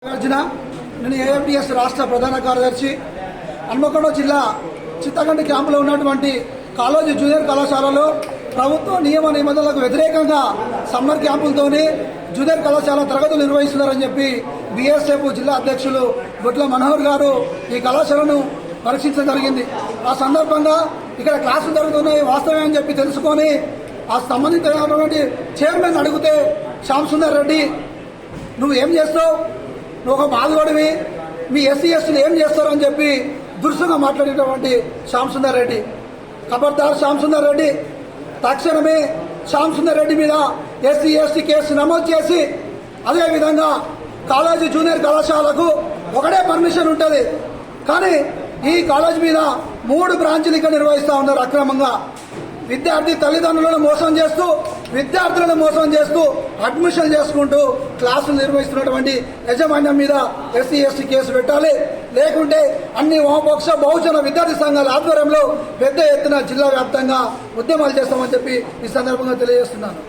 నాగార్జున నేను ఏఎంటీఎస్ రాష్ట్ర ప్రధాన కార్యదర్శి. హన్మకొండ జిల్లా చిత్తగండి క్యాంపులో ఉన్నటువంటి కాలేజీ జూనియర్ కళాశాలలో ప్రభుత్వ నియమ నిబంధనలకు వ్యతిరేకంగా సమ్మర్ క్యాంపులతోనే జూనియర్ కళాశాల తరగతులు నిర్వహిస్తున్నారని చెప్పి బీఎస్ఎఫ్ జిల్లా అధ్యక్షులు గుట్ల మనోహర్ గారు ఈ కళాశాలను పరీక్షించడం జరిగింది. ఆ సందర్భంగా ఇక్కడ క్లాసులు జరుగుతున్నాయి వాస్తవమే అని చెప్పి తెలుసుకొని ఆ సంబంధించినటువంటి చైర్మన్ అడిగితే శ్యామ్ సుందర్ రెడ్డి నువ్వు ఏం చేస్తావు, నువ్వు ఒక బాధపడివి, మీ ఎస్సీ ఎస్టీలు ఏం చేస్తారు అని చెప్పి దురుసుగా మాట్లాడేటువంటి శ్యామ్ సుందర్ రెడ్డి. ఖబర్దార్ శ్యామ్ సుందర్ రెడ్డి, తక్షణమే శ్యామ్ సుందర్ రెడ్డి మీద ఎస్సీ ఎస్టీ కేసు నమోదు చేసి అదేవిధంగా కాలేజీ జూనియర్ కళాశాలకు ఒకటే పర్మిషన్ ఉంటుంది, కానీ ఈ కాలేజ్ మీద 3 బ్రాంచీలు ఇక్కడ నిర్వహిస్తూ ఉన్నారు అక్రమంగా. విద్యార్థి తల్లిదండ్రులను మోసం చేస్తూ విద్యార్థులను మోసం చేస్తూ అడ్మిషన్ చేసుకుంటూ క్లాసులు నిర్వహిస్తున్నటువంటి యాజమాన్యం మీద ఎస్సీ ఎస్టీ కేసు పెట్టాలి. లేకుంటే అన్ని వామపక్ష బహుజన విద్యార్థి సంఘాల ఆధ్వర్యంలో పెద్ద ఎత్తున జిల్లా వ్యాప్తంగా ఉద్యమాలు చేస్తామని చెప్పి ఈ సందర్భంగా తెలియజేస్తున్నాను.